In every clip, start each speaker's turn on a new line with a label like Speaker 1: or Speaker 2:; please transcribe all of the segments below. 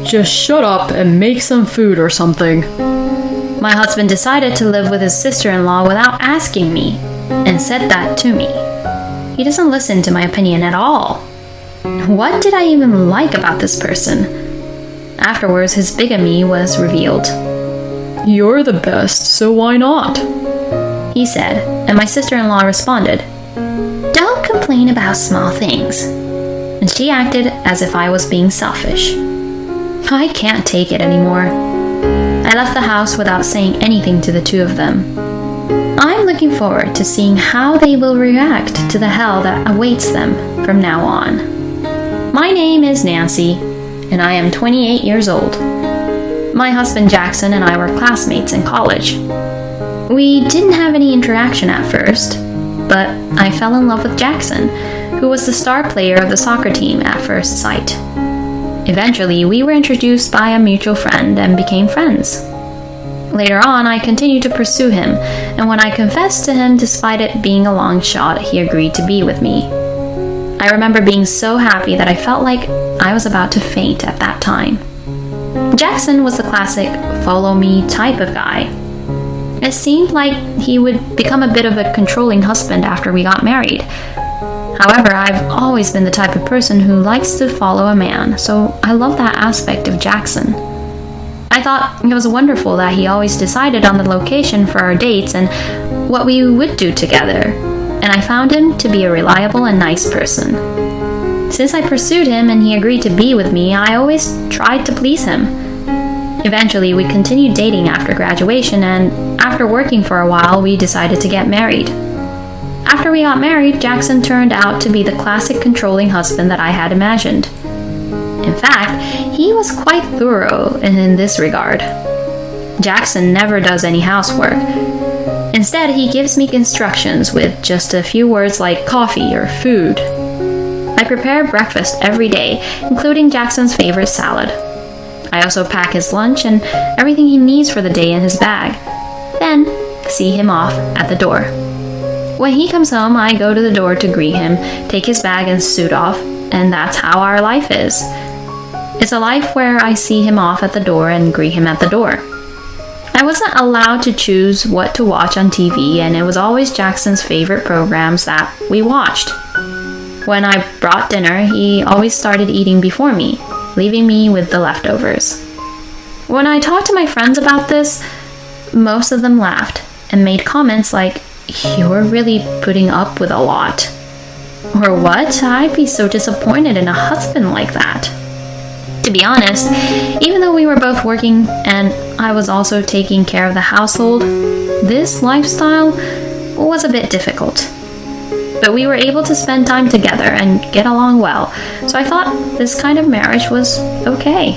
Speaker 1: Just shut up and make some food or something.
Speaker 2: My husband decided to live with his sister-in-law without asking me, and said that to me. He doesn't listen to my opinion at all. What did I even like about this person? Afterwards, his bigamy was revealed.
Speaker 1: You're the best, so why not?
Speaker 2: He said, and my sister-in-law responded, Don't complain about small things. And she acted as if I was being selfish. I can't take it anymore. I left the house without saying anything to the two of them. I'm looking forward to seeing how they will react to the hell that awaits them from now on. My name is Nancy, and I am 28 years old. My husband Jackson and I were classmates in college. We didn't have any interaction at first, but I fell in love with Jackson, who was the star player of the soccer team at first sight. Eventually, we were introduced by a mutual friend and became friends. Later on, I continued to pursue him, and when I confessed to him, despite it being a long shot, he agreed to be with me. I remember being so happy that I felt like I was about to faint at that time. Jackson was the classic follow-me type of guy. It seemed like he would become a bit of a controlling husband after we got married. However, I've always been the type of person who likes to follow a man, so I love that aspect of Jackson. I thought it was wonderful that he always decided on the location for our dates and what we would do together, and I found him to be a reliable and nice person. Since I pursued him and he agreed to be with me, I always tried to please him. Eventually, we continued dating after graduation, and after working for a while, we decided to get married. After we got married, Jackson turned out to be the classic controlling husband that I had imagined. In fact, he was quite thorough in this regard. Jackson never does any housework. Instead, he gives me instructions with just a few words like coffee or food. I prepare breakfast every day, including Jackson's favorite salad. I also pack his lunch and everything he needs for the day in his bag, then see him off at the door. When he comes home, I go to the door to greet him, take his bag and suit off, and that's how our life is. It's a life where I see him off at the door and greet him at the door. I wasn't allowed to choose what to watch on TV, and it was always Jackson's favorite programs that we watched. When I brought dinner, he always started eating before me, leaving me with the leftovers. When I talked to my friends about this, most of them laughed and made comments like, "You're really putting up with a lot." Or what? I'd be so disappointed in a husband like that. To be honest, even though we were both working and I was also taking care of the household, this lifestyle was a bit difficult. But we were able to spend time together and get along well, so I thought this kind of marriage was okay.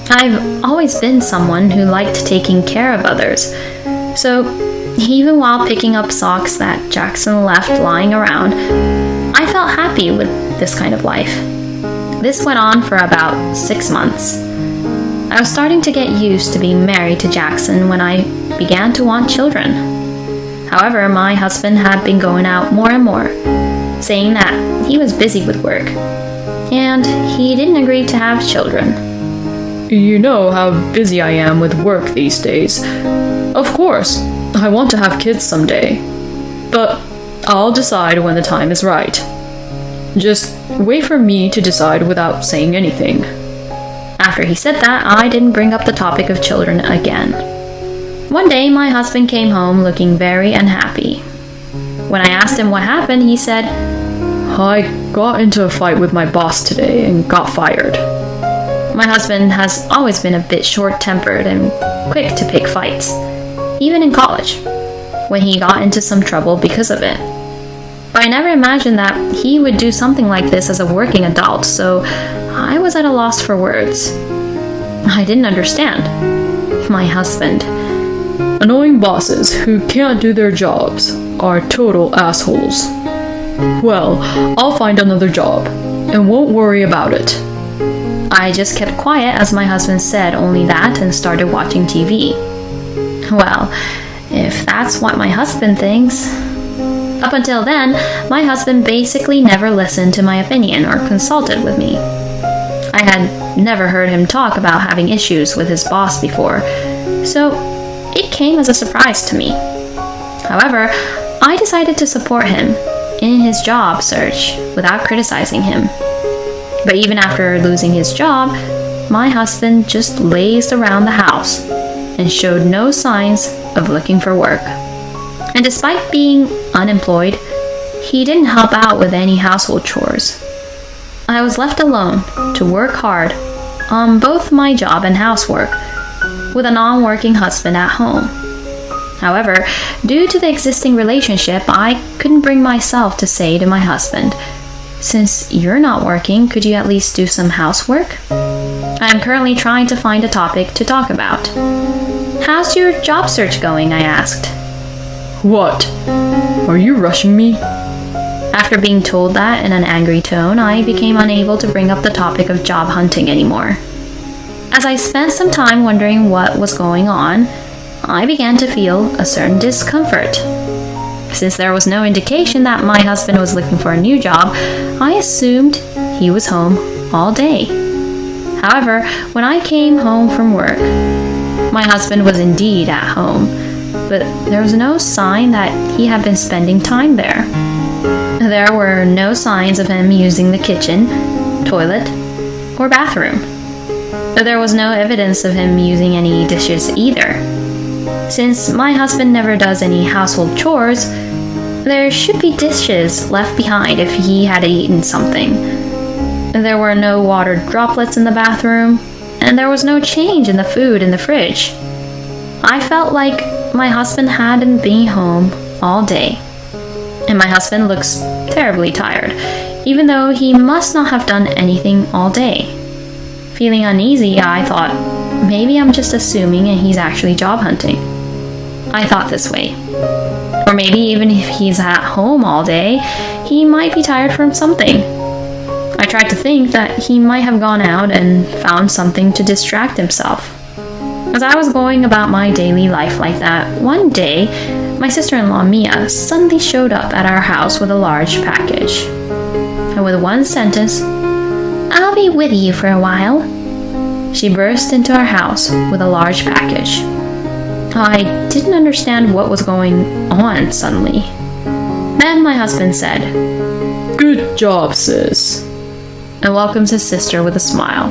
Speaker 2: I've always been someone who liked taking care of others, so even while picking up socks that Jackson left lying around, I felt happy with this kind of life. This went on for about 6 months. I was starting to get used to being married to Jackson when I began to want children. However, my husband had been going out more and more, saying that he was busy with work, and he didn't agree to have children.
Speaker 1: You know how busy I am with work these days. Of course, I want to have kids someday, but I'll decide when the time is right. Just wait for me to decide without saying anything.
Speaker 2: After he said that, I didn't bring up the topic of children again. One day, my husband came home looking very unhappy. When I asked him what happened, he said,
Speaker 1: "I got into a fight with my boss today and got fired."
Speaker 2: My husband has always been a bit short-tempered and quick to pick fights, even in college, when he got into some trouble because of it. But I never imagined that he would do something like this as a working adult, so I was at a loss for words. I didn't understand. My husband.
Speaker 1: Annoying bosses who can't do their jobs are total assholes. Well, I'll find another job, and won't worry about it.
Speaker 2: I just kept quiet as my husband said only that and started watching TV. Well, if that's what my husband thinks. Up until then, my husband basically never listened to my opinion or consulted with me. I I had never heard him talk about having issues with his boss before, so it came as a surprise to me. However, I decided to support him in his job search without criticizing him. But even after losing his job, my husband just lazed around the house and showed no signs of looking for work. And despite being unemployed, he didn't help out with any household chores. I was left alone to work hard on both my job and housework with a non-working husband at home. However, due to the existing relationship, I couldn't bring myself to say to my husband, "Since you're not working, could you at least do some housework?" I am currently trying to find a topic to talk about. "How's your job search going?" I asked.
Speaker 1: What? Are you rushing me?
Speaker 2: After being told that in an angry tone, I became unable to bring up the topic of job hunting anymore. As I spent some time wondering what was going on, I began to feel a certain discomfort. Since there was no indication that my husband was looking for a new job, I assumed he was home all day. However, when I came home from work, my husband was indeed at home, but there was no sign that he had been spending time there. There were no signs of him using the kitchen, toilet, or bathroom. There was no evidence of him using any dishes either. Since my husband never does any household chores, there should be dishes left behind if he had eaten something. There were no water droplets in the bathroom, and there was no change in the food in the fridge. I felt like my husband hadn't been home all day. And my husband looks terribly tired, even though he must not have done anything all day. Feeling uneasy, I thought, maybe I'm just assuming and he's actually job hunting. I thought this way. Or maybe even if he's at home all day, he might be tired from something. I tried to think that he might have gone out and found something to distract himself. As I was going about my daily life like that, one day, my sister-in-law Mia suddenly showed up at our house with a large package. And with one sentence, "I'll be with you for a while," she burst into our house with a large package. I didn't understand what was going on suddenly. Then my husband said,
Speaker 1: Good job, sis.
Speaker 2: and welcomes his sister with a smile.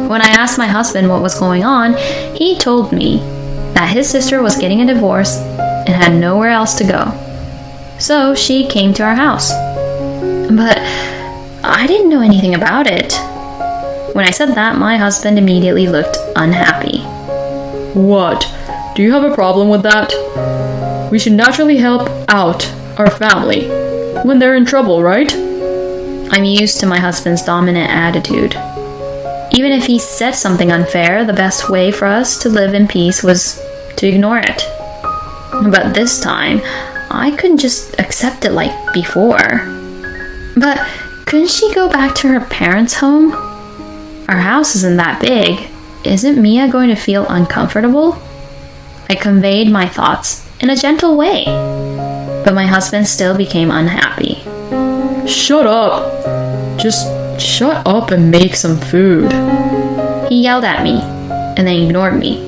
Speaker 2: When I asked my husband what was going on, he told me that his sister was getting a divorce and had nowhere else to go. So she came to our house. But I didn't know anything about it. When I said that, my husband immediately looked unhappy.
Speaker 1: What? Do you have a problem with that? We should naturally help out our family when they're in trouble, right?
Speaker 2: I'm used to my husband's dominant attitude. Even if he said something unfair, the best way for us to live in peace was to ignore it. But this time, I couldn't just accept it like before. But couldn't she go back to her parents' home? Our house isn't that big. Isn't Mia going to feel uncomfortable? I conveyed my thoughts in a gentle way, but my husband still became unhappy.
Speaker 1: Shut up! Just shut up and make some food.
Speaker 2: He yelled at me and then ignored me.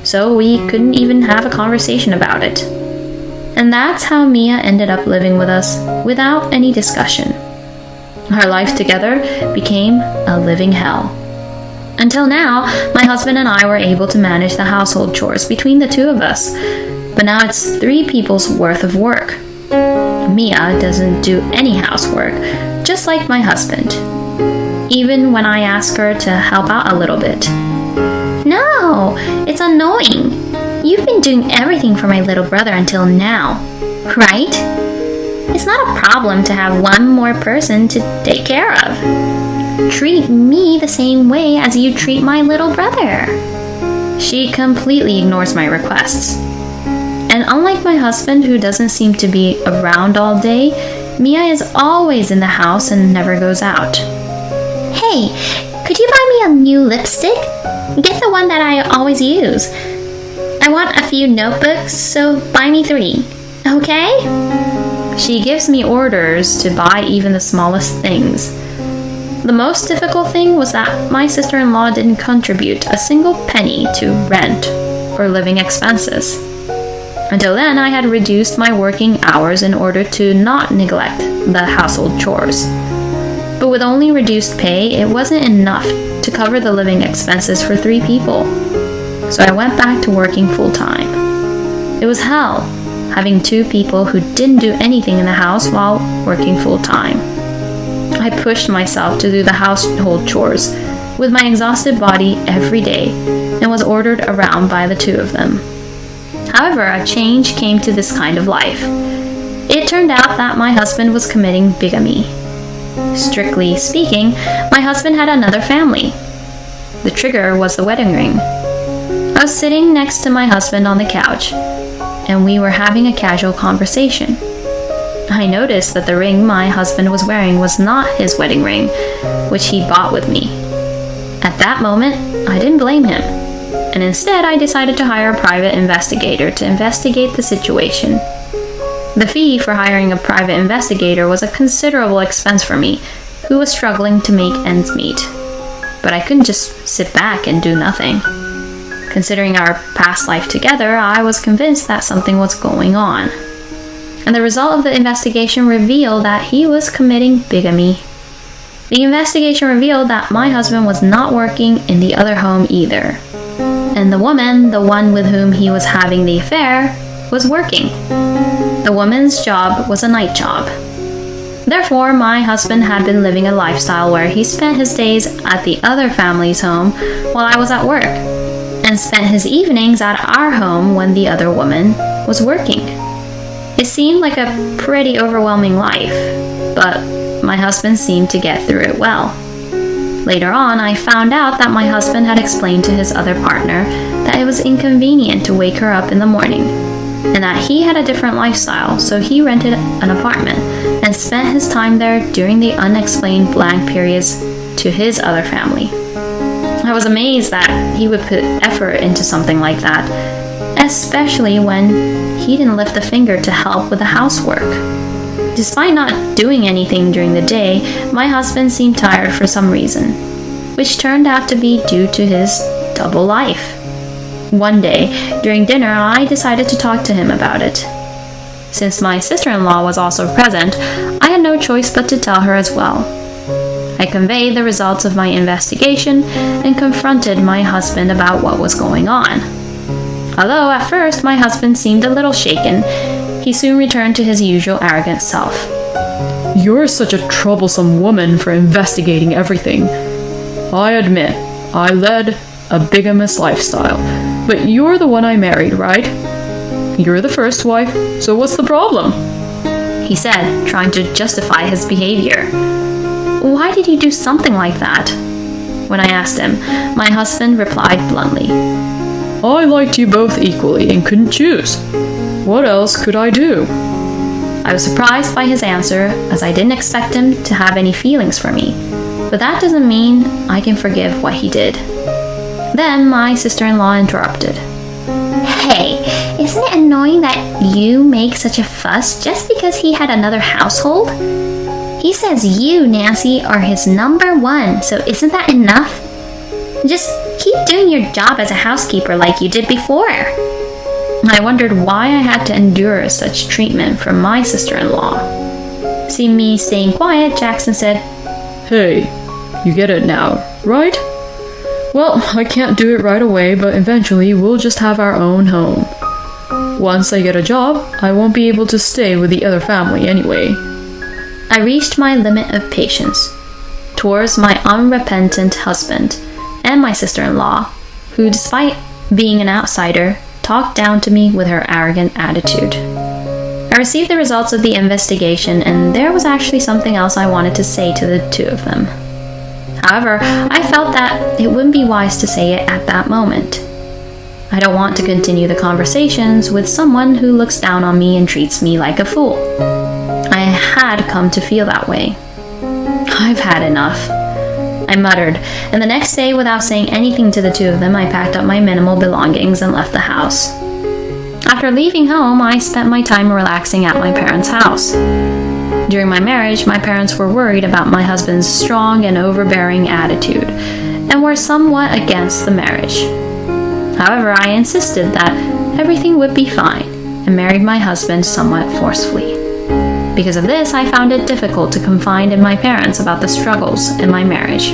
Speaker 2: So we couldn't even have a conversation about it. And that's how Mia ended up living with us without any discussion. Our life together became a living hell. Until now, my husband and I were able to manage the household chores between the two of us. But now it's 3 people's worth of work. Mia doesn't do any housework, just like my husband. Even when I ask her to help out a little bit. No, it's annoying. You've been doing everything for my little brother until now, right? It's not a problem to have one more person to take care of. Treat me the same way as you treat my little brother. She completely ignores my requests. And unlike my husband, who doesn't seem to be around all day, Mia is always in the house and never goes out. Hey, could you buy me a new lipstick? Get the one that I always use. I want a few notebooks, so buy me 3, okay? She gives me orders to buy even the smallest things. The most difficult thing was that my sister-in-law didn't contribute a single penny to rent or living expenses. Until then, I had reduced my working hours in order to not neglect the household chores. But with only reduced pay, it wasn't enough to cover the living expenses for 3 people. So I went back to working full-time. It was hell, having 2 people who didn't do anything in the house while working full-time. I pushed myself to do the household chores with my exhausted body every day and was ordered around by the 2 of them. However, a change came to this kind of life. It turned out that my husband was committing bigamy. Strictly speaking, my husband had another family. The trigger was the wedding ring. I was sitting next to my husband on the couch, and we were having a casual conversation. I noticed that the ring my husband was wearing was not his wedding ring, which he bought with me. At that moment, I didn't blame him, and instead I decided to hire a private investigator to investigate the situation. The fee for hiring a private investigator was a considerable expense for me, who was struggling to make ends meet. But I couldn't just sit back and do nothing. Considering our past life together, I was convinced that something was going on. And the result of the investigation revealed that he was committing bigamy. The investigation revealed that my husband was not working in the other home either. And the woman, the one with whom he was having the affair, was working. The woman's job was a night job. Therefore, my husband had been living a lifestyle where he spent his days at the other family's home while I was at work, and spent his evenings at our home when the other woman was working. It seemed like a pretty overwhelming life, but my husband seemed to get through it well. Later on, I found out that my husband had explained to his other partner that it was inconvenient to wake her up in the morning, and that he had a different lifestyle, so he rented an apartment and spent his time there during the unexplained blank periods to his other family. I was amazed that he would put effort into something like that, especially when he didn't lift a finger to help with the housework. Despite not doing anything during the day, my husband seemed tired for some reason, which turned out to be due to his double life. One day, during dinner, I decided to talk to him about it. Since my sister-in-law was also present, I had no choice but to tell her as well. I conveyed the results of my investigation and confronted my husband about what was going on. Although at first my husband seemed a little shaken, he soon returned to his usual arrogant self.
Speaker 1: You're such a troublesome woman for investigating everything. I admit, I led a bigamous lifestyle, but you're the one I married, right? You're the first wife, so what's the problem?
Speaker 2: He said, trying to justify his behavior. Why did you do something like that? When I asked him, my husband replied bluntly,
Speaker 1: I liked you both equally and couldn't choose. What else could I do?
Speaker 2: I was surprised by his answer, as I didn't expect him to have any feelings for me, but that doesn't mean I can forgive what he did. Then my sister-in-law interrupted. Hey, isn't it annoying that you make such a fuss just because he had another household? He says you, Nancy, are his number 1, so isn't that enough? Just keep doing your job as a housekeeper like you did before. I wondered why I had to endure such treatment from my sister-in-law. Seeing me staying quiet, Jackson said,
Speaker 1: Hey, you get it now, right? Well, I can't do it right away, but eventually we'll just have our own home. Once I get a job, I won't be able to stay with the other family anyway.
Speaker 2: I reached my limit of patience towards my unrepentant husband and my sister-in-law, who, despite being an outsider, talked down to me with her arrogant attitude. I received the results of the investigation, and there was actually something else I wanted to say to the 2 of them. However, I felt that it wouldn't be wise to say it at that moment. I don't want to continue the conversations with someone who looks down on me and treats me like a fool. I had come to feel that way. I've had enough, I muttered, and the next day, without saying anything to the 2 of them, I packed up my minimal belongings and left the house. After leaving home, I spent my time relaxing at my parents' house. During my marriage, my parents were worried about my husband's strong and overbearing attitude and were somewhat against the marriage. However, I insisted that everything would be fine and married my husband somewhat forcefully. Because of this, I found it difficult to confide in my parents about the struggles in my marriage.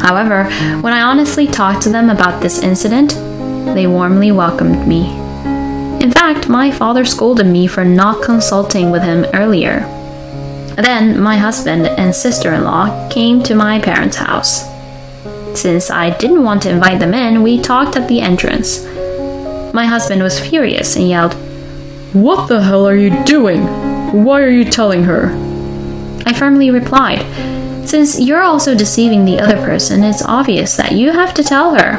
Speaker 2: However, when I honestly talked to them about this incident, they warmly welcomed me. In fact, my father scolded me for not consulting with him earlier. Then, my husband and sister-in-law came to my parents' house. Since I didn't want to invite them in, we talked at the entrance. My husband was furious and yelled,
Speaker 1: "What the hell are you doing? Why are you telling her?"
Speaker 2: I firmly replied, "Since you're also deceiving the other person, it's obvious that you have to tell her.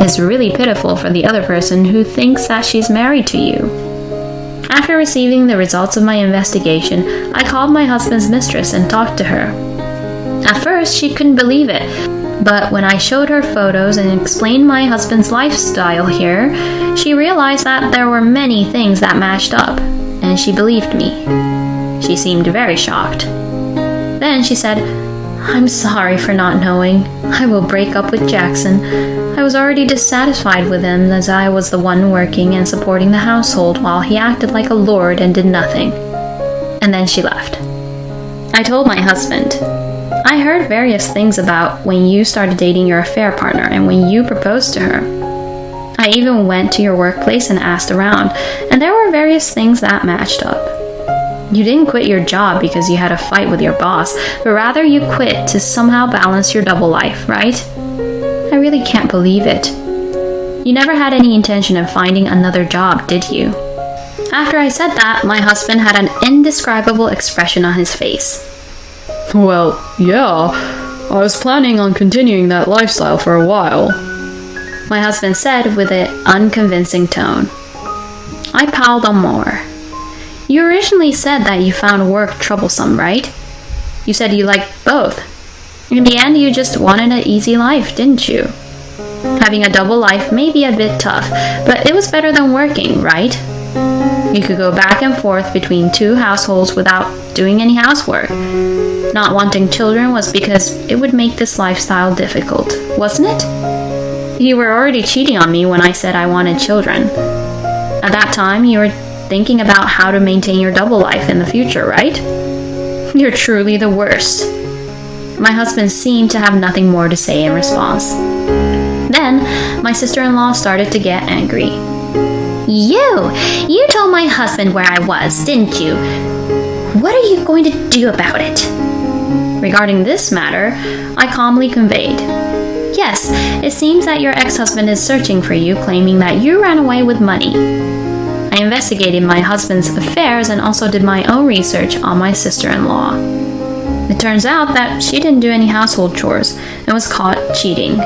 Speaker 2: It's really pitiful for the other person who thinks that she's married to you." After receiving the results of my investigation, I called my husband's mistress and talked to her. At first, she couldn't believe it, but when I showed her photos and explained my husband's lifestyle here, she realized that there were many things that matched up, and she believed me. She seemed very shocked. Then she said, "I'm sorry for not knowing. I will break up with Jackson. I was already dissatisfied with him as I was the one working and supporting the household while he acted like a lord and did nothing." And then she left. I told my husband, "I heard various things about when you started dating your affair partner and when you proposed to her. I even went to your workplace and asked around, and there were various things that matched up. You didn't quit your job because you had a fight with your boss, but rather you quit to somehow balance your double life, right? I really can't believe it. You never had any intention of finding another job, did you?" After I said that, my husband had an indescribable expression on his face.
Speaker 1: "Well, yeah, I was planning on continuing that lifestyle for a while,"
Speaker 2: my husband said with an unconvincing tone. I piled on more. "You originally said that you found work troublesome, right? You said you liked both. In the end, you just wanted an easy life, didn't you? Having a double life may be a bit tough, but it was better than working, right? You could go back and forth between two households without doing any housework. Not wanting children was because it would make this lifestyle difficult, wasn't it? You were already cheating on me when I said I wanted children. At that time, you were thinking about how to maintain your double life in the future, right? You're truly the worst." My husband seemed to have nothing more to say in response. Then, my sister-in-law started to get angry. You told my husband where I was, didn't you? What are you going to do about it?" Regarding this matter, I calmly conveyed, "Yes, it seems that your ex-husband is searching for you, claiming that you ran away with money." I investigated my husband's affairs and also did my own research on my sister-in-law. It turns out that she didn't do any household chores and was caught cheating.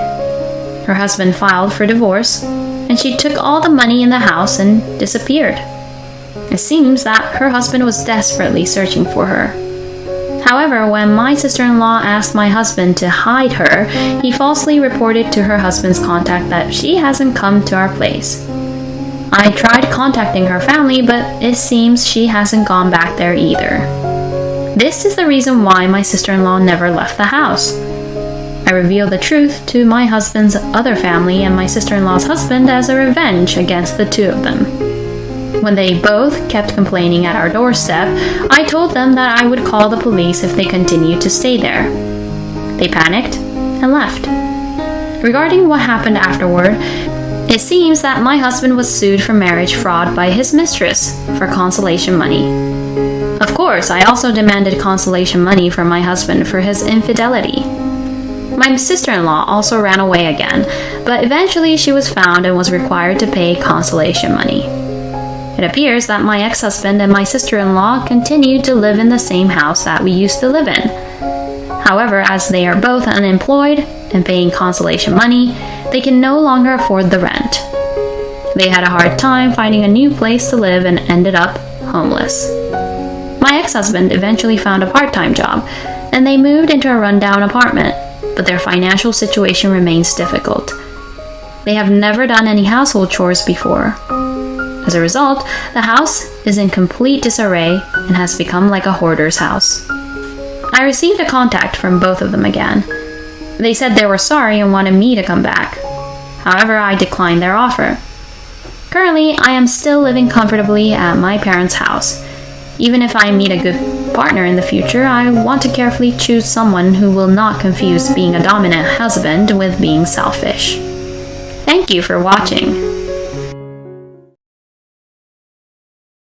Speaker 2: Her husband filed for divorce, and she took all the money in the house and disappeared. It seems that her husband was desperately searching for her. However, when my sister-in-law asked my husband to hide her, he falsely reported to her husband's contact that she hasn't come to our place. I tried contacting her family, but it seems she hasn't gone back there either. This is the reason why my sister-in-law never left the house. I revealed the truth to my husband's other family and my sister-in-law's husband as a revenge against the two of them. When they both kept complaining at our doorstep, I told them that I would call the police if they continued to stay there. They panicked and left. Regarding what happened afterward, it seems that my husband was sued for marriage fraud by his mistress for consolation money. Of course, I also demanded consolation money from my husband for his infidelity. My sister-in-law also ran away again, but eventually she was found and was required to pay consolation money. It appears that my ex-husband and my sister-in-law continued to live in the same house that we used to live in. However, as they are both unemployed and paying consolation money, they can no longer afford the rent. They had a hard time finding a new place to live and ended up homeless. My ex-husband eventually found a part-time job, and they moved into a rundown apartment, but their financial situation remains difficult. They have never done any household chores before. As a result, the house is in complete disarray and has become like a hoarder's house. I received a contact from both of them again. They said they were sorry and wanted me to come back. However, I declined their offer. Currently, I am still living comfortably at my parents' house. Even if I meet a good partner in the future, I want to carefully choose someone who will not confuse being a dominant husband with being selfish. Thank you for watching.